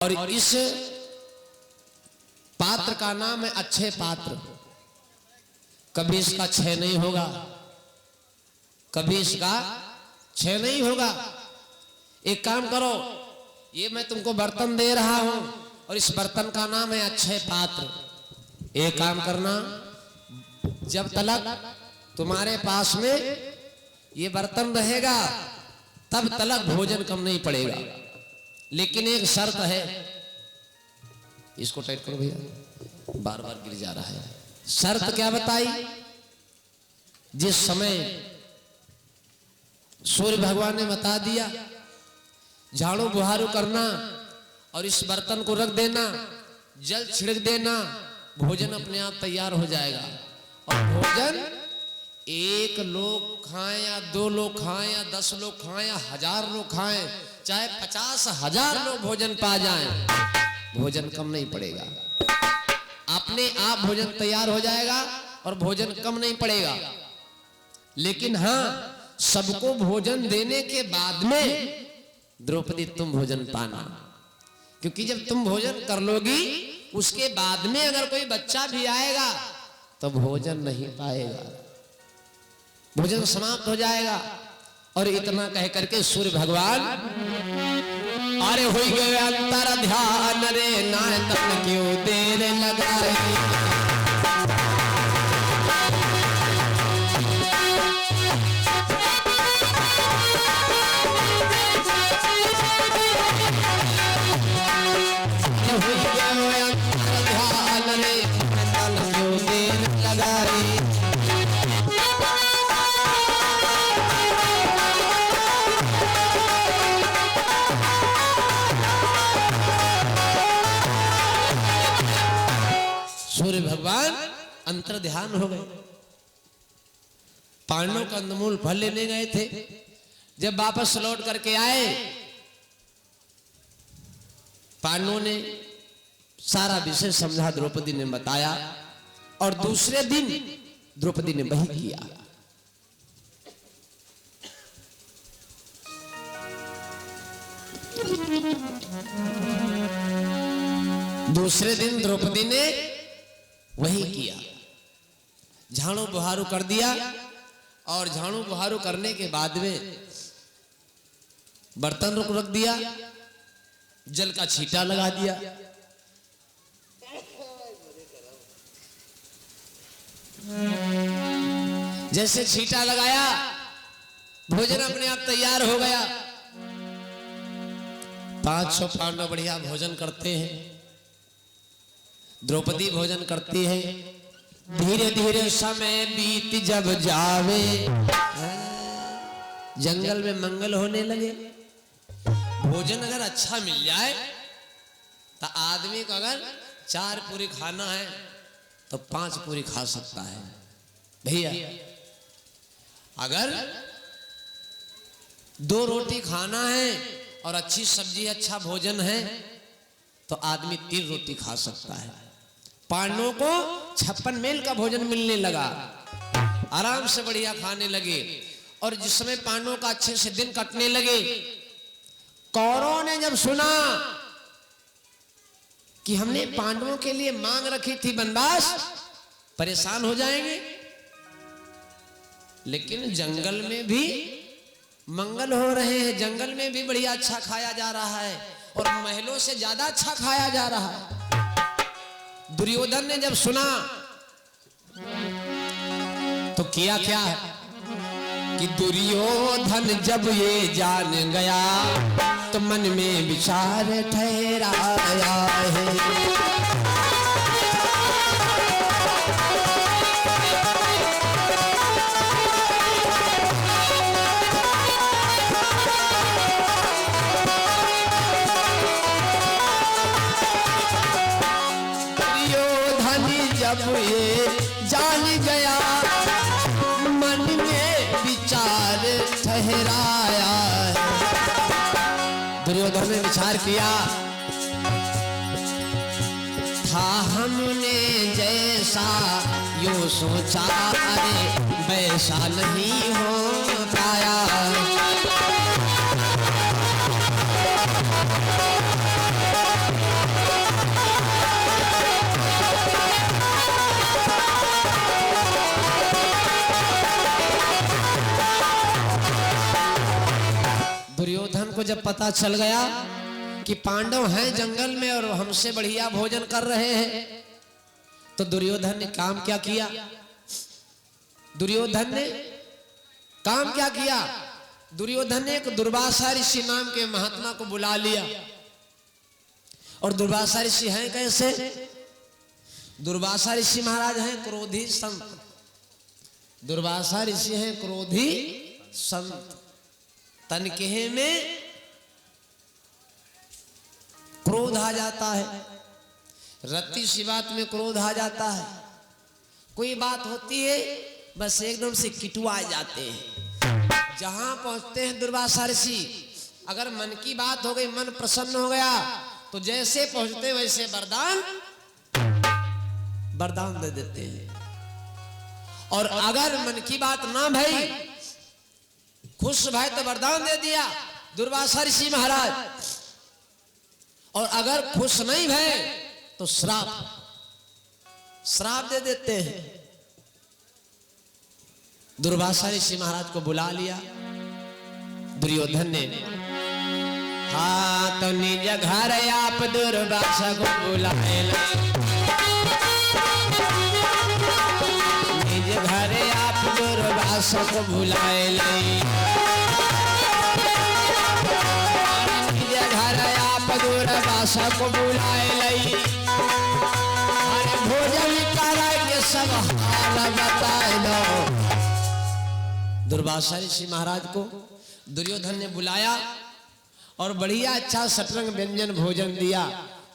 और इस पात्र का नाम है अच्छे पात्र। कभी इसका क्षय नहीं होगा, कभी इसका क्षय नहीं होगा। एक काम करो, ये मैं तुमको बर्तन दे रहा हूं और इस बर्तन का नाम है अच्छे पात्र। एक काम करना, जब तलक तुम्हारे पास में ये बर्तन रहेगा तब तलक भोजन कम नहीं पड़ेगा। लेकिन एक शर्त है, इसको टाइट करो भैया, बार बार गिर जा रहा है। शर्त क्या बताई? जिस समय सूर्य भगवान ने बता दिया झाड़ू बुहारू करना और इस बर्तन को रख देना, जल छिड़क देना, भोजन अपने आप तैयार हो जाएगा। और भोजन एक लोग खाएं या 2 लोग खाएं या 10 लोग खाएं या 1000 लोग खाएं, चाहे 50,000 लोग भोजन पा जाएं, भोजन कम नहीं पड़ेगा। अपने आप भोजन तैयार हो जाएगा और भोजन कम नहीं पड़ेगा। लेकिन हां, सबको भोजन देने के बाद में द्रौपदी तुम भोजन पाना, क्योंकि जब तुम भोजन कर लोगी उसके बाद में अगर कोई बच्चा भी आएगा तो भोजन नहीं पाएगा, भोजन समाप्त हो जाएगा। और इतना कह करके सूर्य भगवान, अरे हो गए अंतर ध्यान रे नायतन क्यों देर लगाई। सूर्य भगवान अंतर ध्यान हो गए। पांडव कंदमूल फल लेने गए थे, जब वापस लौट करके आए, पांडवों ने सारा विषय समझा, द्रौपदी ने बताया और दूसरे दिन द्रौपदी ने वही किया। दूसरे दिन द्रौपदी ने वही किया, झाड़ू बुहारू कर दिया। और झाड़ू बुहारू करने के बाद में बर्तन रख दिया, जल का छींटा लगा दिया। जैसे छींटा लगाया, भोजन अपने आप तैयार हो गया। 500 पांडव बढ़िया भोजन करते हैं, द्रौपदी भोजन करती है। धीरे धीरे समय बीत जब जावे, जंगल में मंगल होने लगे। भोजन अगर अच्छा मिल जाए तो आदमी को अगर 4 पूरी खाना है तो 5 पूरी खा सकता है भैया। अगर 2 रोटी खाना है और अच्छी सब्जी अच्छा भोजन है तो आदमी 3 रोटी खा सकता है। पांडवों को 56 मेल का भोजन मिलने लगा, आराम से बढ़िया खाने लगे। और जिस समय पांडवों का अच्छे से दिन कटने लगे, कौरवों ने जब सुना कि हमने पांडवों के लिए मांग रखी थी बनवास, परेशान हो जाएंगे। लेकिन जंगल में भी मंगल हो रहे हैं, जंगल में भी बढ़िया अच्छा खाया जा रहा है और महलों से ज्यादा अच्छा खाया जा रहा है। दुर्योधन ने जब सुना तो किया क्या कि दुर्योधन जब ये जान गया तो मन में विचार ठहराया है। जब ये जान गया मन में विचार ठहराया। दुर्योधन ने विचार किया, था हमने जैसा यो सोचा, अरे वैसा नहीं हो पाया। जब पता चल गया कि पांडव हैं जंगल में और हमसे बढ़िया भोजन कर रहे हैं, तो दुर्योधन ने काम क्या किया? दुर्योधन ने काम क्या किया? दुर्योधन ने एक दुर्वासा ऋषि नाम के महात्मा को बुला लिया। और दुर्वासा ऋषि हैं कैसे? दुर्वासा ऋषि महाराज हैं क्रोधी संत। दुर्वासा ऋषि हैं क्रोधी संत। तनकेहे में क्रोध आ जाता है, रत्ती सी बात में क्रोध आ जाता है। कोई बात होती है बस एकदम से किटुआ जाते हैं। जहां पहुंचते हैं दुर्वासा ऋषि, अगर मन की बात हो गई, मन प्रसन्न हो गया, तो जैसे पहुंचते वैसे वरदान दे देते हैं। और अगर मन की बात ना भई, खुश भाई तो वरदान दे दिया दुर्वासा ऋषि महाराज, और अगर खुश नहीं भय तो श्राप दे देते हैं। दुर्वासा ऋषि महाराज को बुला लिया दुर्योधन ने। हाँ तो निज घर आप दुर्वासा को बुलाए, निज घर आप दुर्वासा को बुलाए, निज घर आप दुर्वासा को बुलाए लई। अरे भोजन करा के सब हाल बताए दो। दुर्वासा ऋषि महाराज को दुर्योधन ने बुलाया और बढ़िया अच्छा सतरंग व्यंजन भोजन दिया।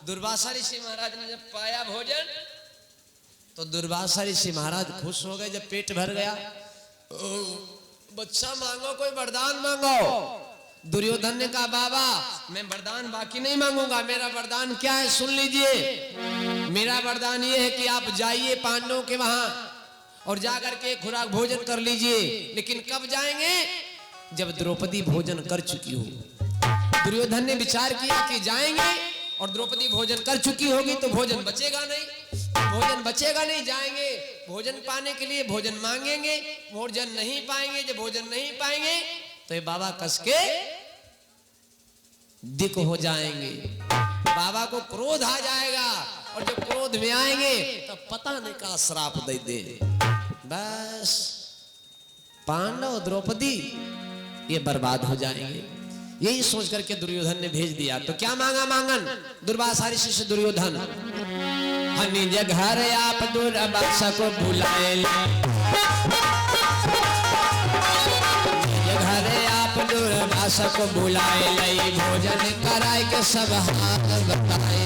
दुर्वासा ऋषि महाराज ने जब पाया भोजन तो दुर्वासा ऋषि महाराज खुश हो गए। जब पेट भर गया, बच्चा मांगो, कोई वरदान मांगो। दुर्योधन ने कहा बाबा मैं वरदान बाकी नहीं मांगूंगा, मेरा वरदान क्या है सुन लीजिए। मेरा वरदान ये है कि आप जाइए पांडवों के वहां और जाकर के खुराक भोजन कर लीजिए। लेकिन कब जाएंगे? जब द्रौपदी भोजन कर चुकी हो। दुर्योधन ने विचार किया कि जाएंगे और द्रौपदी भोजन कर चुकी होगी तो भोजन बचेगा नहीं, भोजन बचेगा नहीं। जाएंगे भोजन पाने के लिए, भोजन मांगेंगे, भोजन नहीं पाएंगे। जब भोजन नहीं पाएंगे तो ये बाबा कस के दिक हो जाएंगे, बाबा को क्रोध आ जाएगा, और जब क्रोध में आएंगे तो पता नहीं का श्राप दे दे। बस पांडव द्रौपदी ये बर्बाद हो जाएंगे। यही सोच करके दुर्योधन ने भेज दिया। तो क्या मांगा मांगन दुर्वासा ऋषि से दुर्योधन? निज घर आप दुर्वासा को बुलाए, निज घर आप दुर्वासा को बुलाए लई। भोजन कराए के सब हाल बताए।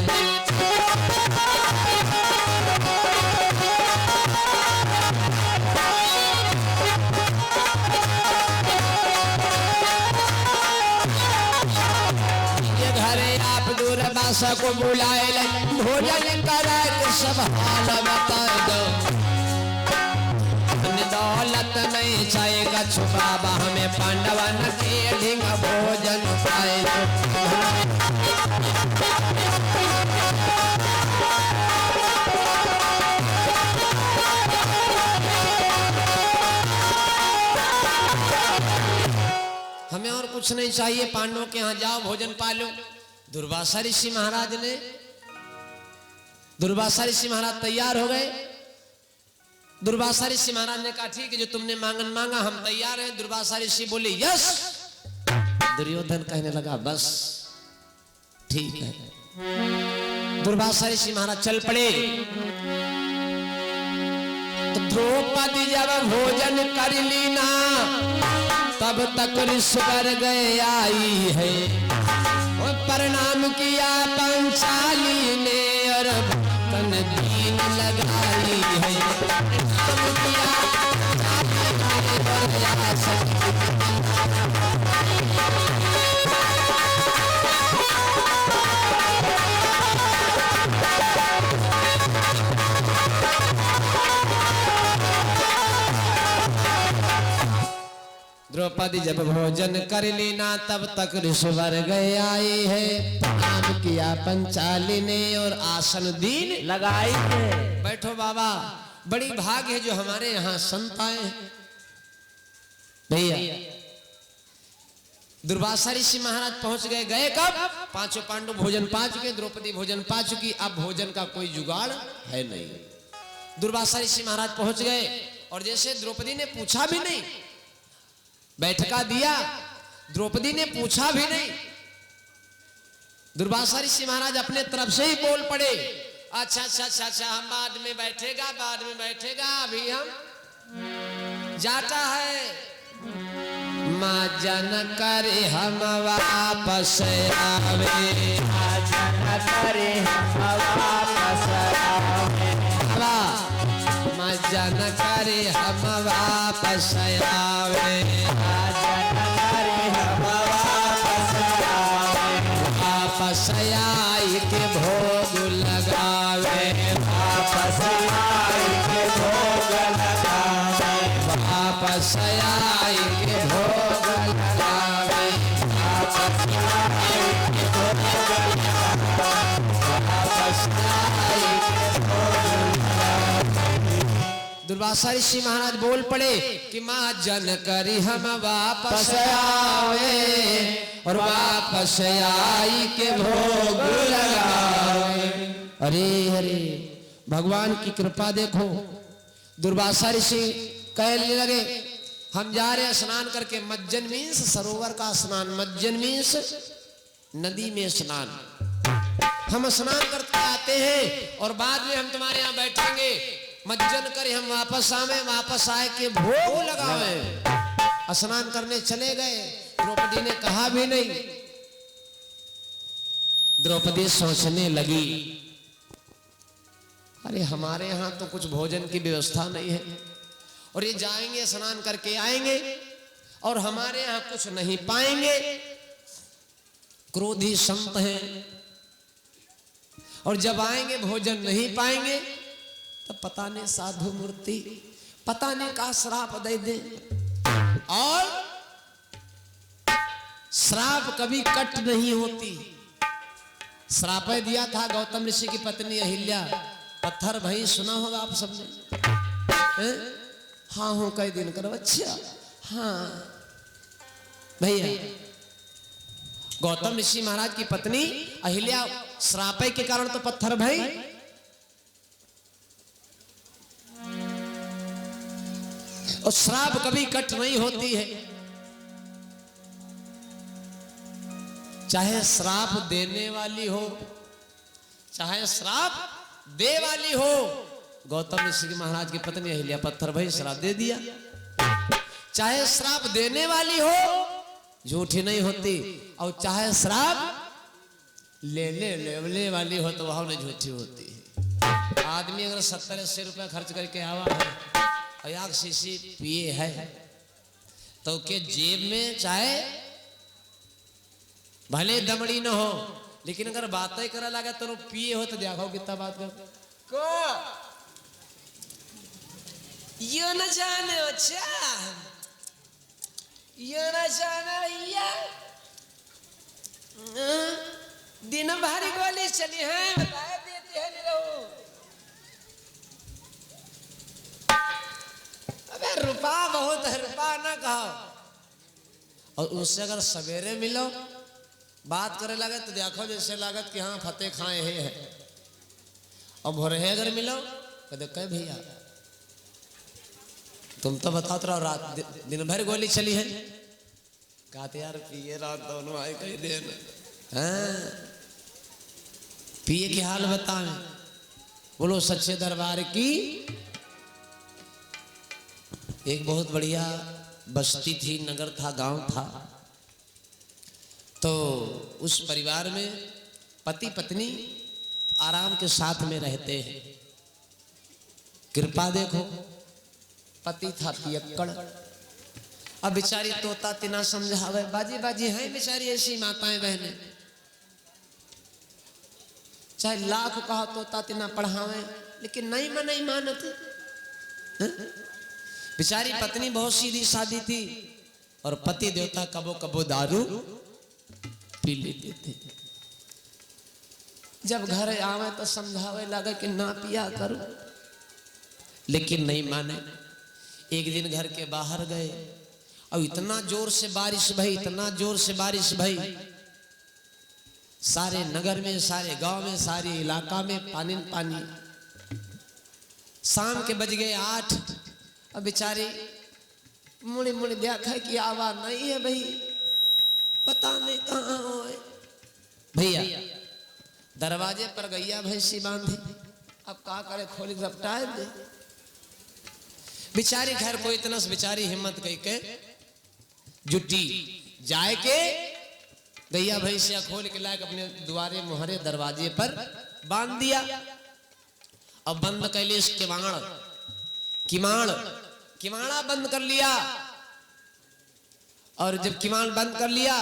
दुर्वासा को बुलाए भोजन कराए के सब हाल बता दो। दौलत नहीं चाहेगा छुपावा, हमें पांडवन के ढींग भोजन पाए दो। हमें और कुछ नहीं चाहिए, पांडवों के यहाँ जाओ भोजन पालो। दुर्वासा ऋषि महाराज ने, दुर्वासा ऋषि महाराज तैयार हो गए। दुर्वासा ऋषि महाराज ने कहा ठीक है, जो तुमने मांगन मांगा हम तैयार हैं। दुर्वासा ऋषि बोले यस। दुर्योधन कहने लगा बस ठीक है। दुर्वासा ऋषि महाराज चल पड़े। तो द्रौपदी जब भोजन कर ली ना, तब तक ऋषिवर गए आई है। प्रणाम किया पंचाली ने और तन दीन लगाई है। प्रणाम किया द्रौपदी जब भोजन कर लेना, तब तक ऋषिवर गए आए है। प्रणाम किया पंचाली ने और आसन दीन लगाई है। बैठो बाबा, बड़ी भाग है जो हमारे यहाँ संत आए हैं। भैया दुर्वासा ऋषि महाराज पहुंच गए। गए कब? पांचों पांडव भोजन पा चुके, द्रौपदी भोजन पा चुकी, अब भोजन का कोई जुगाड़ है नहीं। दुर्वासा ऋषि महाराज पहुंच गए और जैसे द्रौपदी ने पूछा भी नहीं, बैठका दिया, द्रौपदी ने पूछा भी नहीं, दुर्वासा ऋषि महाराज अपने तरफ से ही बोल पड़े, अच्छा अच्छा अच्छा अच्छा, हम बाद में बैठेगा, बाद में बैठेगा, अभी हम जाता है। माजन करे हम वापस आवे, माजन करे हम वापस आवे, माजन करे हम वापस आवे, माजन करे हम वापस आवे, वापस आई के भोग लगावे, वापस आई के भोग लगावे, वापस आई के भोग लगावे, वापस आई के भोग लगावे, वापस आई के भोग लगावे। दुर्वासा ऋषि महाराज बोल पड़े कि माँ जन करी हम वापस आवे और वापस आई के भोग लगावे। अरे अरे भगवान की कृपा देखो। दुर्वासा ऋषि कहने लगे हम जा रहे स्नान करके, मज्जन मीन्स सरोवर का स्नान, मज्जन मीन्स नदी में स्नान। हम स्नान करके आते हैं और बाद में हम तुम्हारे यहाँ बैठेंगे, मज्जन करे हम वापस आवे, वापस आए के भोग लगावे। स्नान करने चले गए, द्रौपदी ने कहा भी नहीं। द्रौपदी सोचने लगी अरे हमारे यहाँ तो कुछ भोजन की व्यवस्था नहीं है और ये जाएंगे स्नान करके आएंगे और हमारे यहाँ कुछ नहीं पाएंगे। क्रोधी संत हैं और जब आएंगे भोजन नहीं पाएंगे तो पता नहीं साधु मूर्ति पता नहीं का श्राप दे दे। और श्राप कभी कट नहीं होती। श्राप दिया था गौतम ऋषि की पत्नी अहिल्या, पत्थर भाई सुना होगा आप सबने। हाँ हूं कई दिन करो। अच्छा हाँ भैया, गौतम ऋषि महाराज की पत्नी अहिल्या श्राप के कारण तो पत्थर भाई। और श्राप कभी कट नहीं होती है, चाहे श्राप देने वाली हो चाहे श्राप दे वाली हो। गौतम ऋषि महाराज की पत्नी अहिल्या पत्थर भाई श्राप दे दिया। चाहे श्राप देने वाली हो झूठी नहीं होती और चाहे श्राप लेने वाली हो तो वह नहीं झूठी होती है। आदमी अगर 70-80 रुपया खर्च करके आवा है और एक शीशी पिए है तो के जेब में चाहे भले दमड़ी न हो लेकिन अगर बातें करा लगा तो पिए हो तो देखो कितना बात कर ये न जाने। अच्छा ये न जाने दिन भरी गोली चली है बताया देती है नहीं। अबे रुपा बहुत है, रुपा ना कहो। और उससे अगर सवेरे मिलो बात करे लगे तो देखो जैसे लागत कि हाँ फतेह खाए है। और भोरे अगर मिलो तो कह भैया तुम तो बताओ तो रात दिन भर गोली चली है। कहते यार पिए रात दोनों आए कई दिन। हाँ पिए की हाल बताएं। बोलो सच्चे दरबार की। एक बहुत बढ़िया बस्ती थी, नगर था, गांव था। तो उस परिवार में पति पत्नी आराम के साथ में रहते हैं। कृपा देखो, पति था पियक्कड़। अब बेचारी तोता तिना समझावे, बाजी बाजी हैं बेचारी ऐसी माताएं बहनें, चाहे लाख कहा तोता तिना पढ़ावे लेकिन नहीं मानते। बेचारी पत्नी बहुत सीधी सादी थी और पति देवता कबो कबो दारू पी लेते थे। जब घर आवे तो समझावे लगा कि ना पिया करो लेकिन नहीं माने। एक दिन घर के बाहर गए और इतना जोर से बारिश भई, इतना जोर से बारिश भई, सारे नगर में, सारे गांव में, सारे इलाका में पानी पानी। शाम के बज गए 8। अब बेचारे मुड़े मुड़े देखा कि आवाज नहीं है भाई, पता नहीं कहाँ हो भैया। दरवाजे पर गैया भैंसी बांधी, अब क्या करे, खोल के रपटाए दे। बेचारी घर को इतना से बेचारी हिम्मत कही के जुटी जाए के गैया भैंसिया खोल के लायक अपने द्वारे मुहरे दरवाजे पर बांध दिया। अब बंद कैले किमाड़ा बंद कर लिया। और जब किमाड़ बंद कर लिया,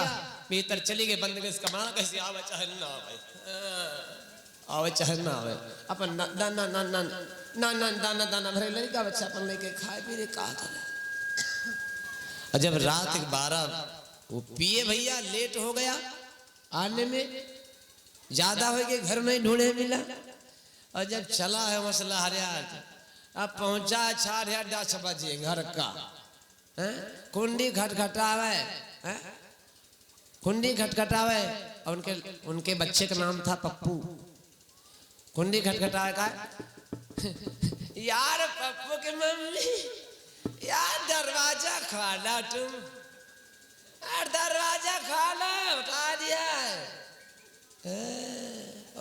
भीतर चली गए, बंद कर कमाड़ा कैसे आवे चाहे ना आवे, आवे चाहे ना आवे, अपन दाना ना ना ना ना दाना दाना भरे लड़का बच्चा अपन लेके खाए पी रहे का करे। और जब रात 12 वो पिए भैया, लेट हो गया आने में, ज्यादा हो गए, घर में ढूंढे मिला। और जब चला है मसला हरियार, अब पहुंचा 10 बजे घर का, कुंडी खटखटावे, कुंडी खटखटावे। और उनके बच्चे का नाम था पप्पू। कुंडी खटखटावे का, यार पप्पू की मम्मी, यार दरवाजा खोला तुम, यार दरवाजा खोला, उठा दिया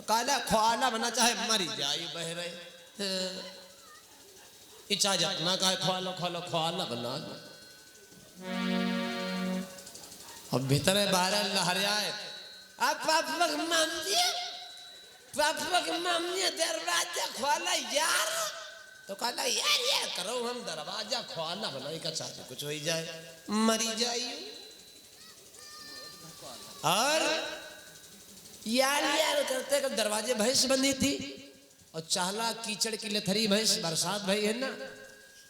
काला खोला बना चाहे मरी जाए बह रहे इजाजत ना कहे खोलो खोलो खोला बना। अब भीतर बाहर लहरियाए, अब पापा की मम्मी दरवाजा खोला यार, तो कहला यार ये करो हम दरवाजा खोला बनाई का चाहते कुछ हो ही जाए, मरी जाइए। और यार यार करते कर दरवाजे भैंस बंधी थी, और चाहला कीचड़ की लथरी भैंस, बरसात भई है ना,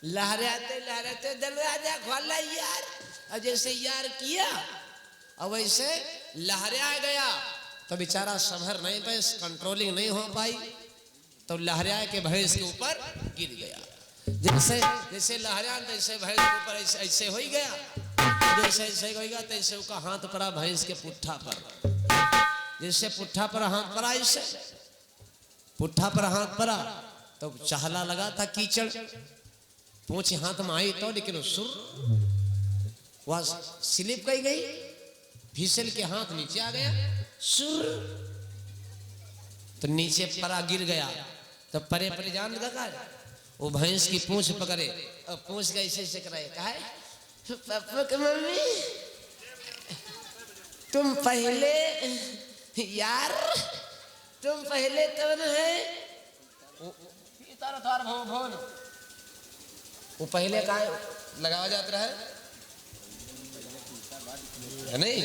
लहराते दरवाजा खोला यार। और जैसे यार किया और वैसे लहरा गया, तो बेचारा संभर नहीं पाए, कंट्रोलिंग नहीं हो पाई, तो लहरा के भैंस के ऊपर गिर गया। जैसे जैसे लहरा तैसे भैंस के ऊपर ऐसे हो ही गया, जैसे ऐसे होगा तैसे उसका हाथ पड़ा भैंस के पुट्ठा पर। जैसे पुट्ठा पर हाथ पड़ा, ऐसे पुट्ठा पर हाथ पड़ा, तो चाहला लगा था कीचड़, पूंछ हाथ में आई तो, लेकिन सुर वह स्लिप कही गई, फिसल के हाथ नीचे आ गया, सुर तो नीचे परा गिर गया। तो परे परे जान लगा, वो भैंस की पूंछ पकड़े और पूंछ का ऐसे ऐसे कराए, कहा पापा की मम्मी तुम पहले यार, तुम पहले कौन है, वो पहले का लगाया जाता है नहीं,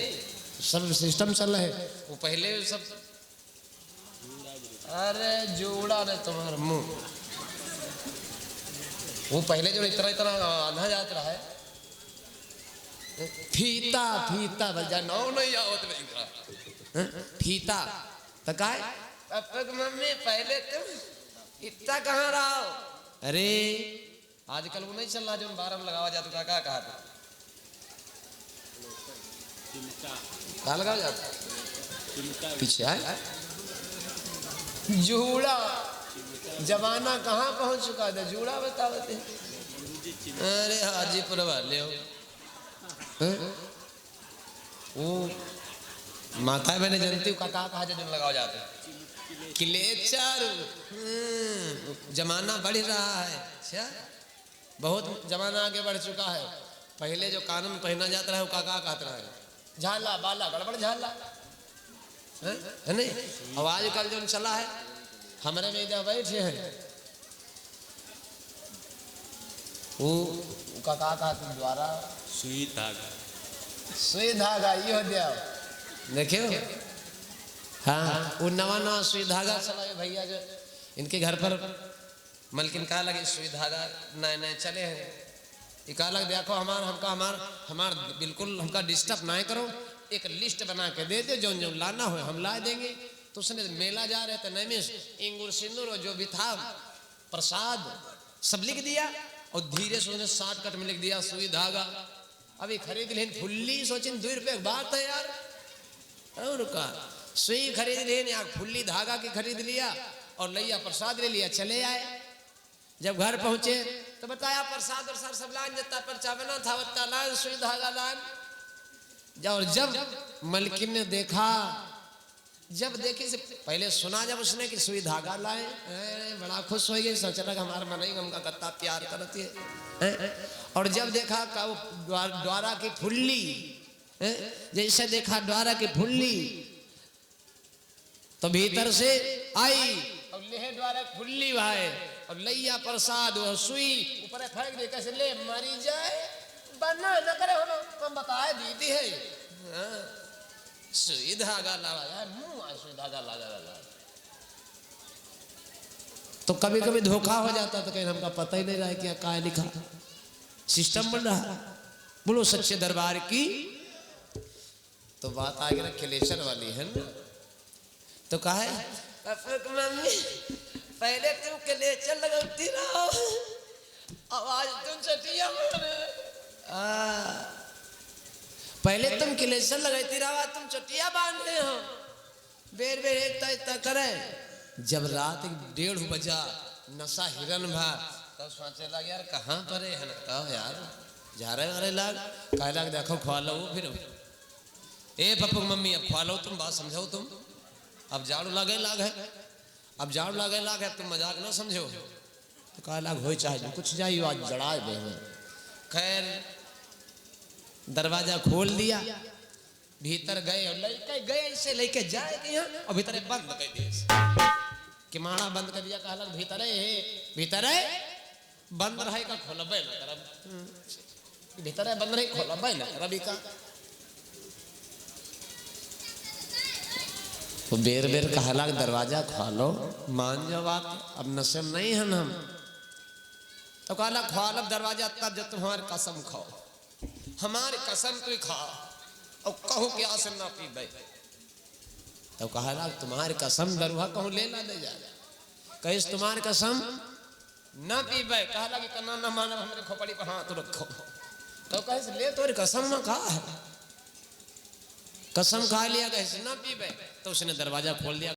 सब सिस्टम चल रहा है, वो पहले सब, अरे जोड़ा ने तुम्हारा मुंह, वो पहले जो इतना इतना आधा जाता है, फीता फीता बजा नौ नहीं आवत नहीं, फीता तो काय मम्मी पहले तुम इतना कहाँ रहो, अरे आजकल वो नहीं चल रहा जो 12 में लगावा जाता, क्या कहा था, कहाँ लगावा जाता पीछे है जूड़ा, जमाना कहाँ पहुंच चुका था, जूड़ा बताते। अरे हाजीपुर वाले हो, वो माता मैंने जानती हूँ कहाँ कहाँ जो लगाओ जाते क्लेचर, जमाना बढ़ रहा है, अच्छा बहुत जमाना आगे बढ़ चुका है। पहले जो कानून पहना जाता है वो काका कहता है, झाला बाला गड़बड़ झाला है नहीं, अब आजकल जो चला है, हमारे में इधर बैठे हैं वो काका का द्वारा सुई धागा, सुई धागा ये हो गया, देखियो हाँ वो नवा नवा सुई धागा चला है भैया, जो इनके घर पर मलकिन कहा लगे सुई धागा नए नए चले हैं, ये कहा लग देखो हमार बिल्कुल हमका डिस्टर्ब ना करो, एक लिस्ट बना के दे दो, जो जो लाना हो हम ला देंगे। तो उसने मेला जा रहे थे नैमिष, इंगुर सिंदूर और जो भी था प्रसाद सब लिख दिया, और धीरे से उसने शॉर्टकट में लिख दिया सुई धागा। अभी खरीद लेन फुल्ली, सोचिन 2 रुपये की बात है यार। और का सुई खरीद लेन या फुल्ली धागा की खरीद लिया और लैया प्रसाद ले लिया, चले आए। जब घर पहुंचे तो बताया प्रसाद और सर सब लान, जितना पर्चा बना था उतना लान, सुई धागा लान। और जब मलकिन ने देखा, जब देखी से पहले सुना जब उसने कि सुई धागा लाए, बड़ा खुश हो गई, सोच रहा हमारा मन ही हमका कत्ता प्यार करती है। और जब देखा का वो द्वारा की फुल्ली, जैसे देखा द्वारा की फुल्ली तो भीतर से आई और ले द्वारा फुल्ली भाई और लैया प्रसाद और सुई ऊपर फेंक दे, कैसे ले मरी जाए बना न करे हो, तुम बताए दीदी है सुई धागा लगा, मुंह सुई धागा लगा। तो कभी कभी धोखा हो जाता तो कहीं हमका पता ही नहीं रहा कि क्या लिखा, सिस्टम बन रहा। बोलो सच्चे दरबार की। तो बात आ गई ना क्लेचर वाली है ना, तो कहा है मम्मी पहले तुम क्लेचर लगाती रहो, आवाज तुम चटिया पहले तुम क्लेचर लगाती रहो, तुम चटिया बांधते हो, बेर बेर इतना करे। जब रात 1:30 बजा नशा हिरन भा, तब सोचे लग यार कहाँ पर है ना, कहो यार जा रहे वाले लाग, कह लाग देखो खवा लो फिर ए पप्पू मम्मी अब खवा लो, तुम बात समझो, तुम अब झाड़ू लगे लाग है, अब झाड़ू लगे लाग है, तुम मजाक ना समझो। तो कह लाग हो चाहे कुछ जाइए आज जड़ा दे। खैर दरवाजा खोल दिया, भीतर गए और लेके गए, ऐसे लेके जाए और भीतर बंद कर दिया, किमाड़ा बंद कर दिया। कहा लग भीतर है, भीतर है बंद रहे का खोलबे ना करब, भीतर है बंद रहे खोलबे ना करब का। तो बेर बेर कहला दरवाजा खोलो, मान जाओ बात, अब नशे नहीं है हम। तो कहला खोलब दरवाजा तब जब तुम्हारी कसम खाओ, हमारी कसम तू खाओ और कहो कि आसे ना पीबे। तो कहला तुम्हारी कसम दरुहा कहूँ ले ना दे जा, कहिस तुम्हारी कसम ना पीबे। कहला कि कना ना मानब हमरे खोपड़ी पर हाथ रखो। तो कहिस ले तोरी कसम ना खा, कसम खा लिया, कहिस ना पीबे। तो उसने दरवाजा खोल दिया।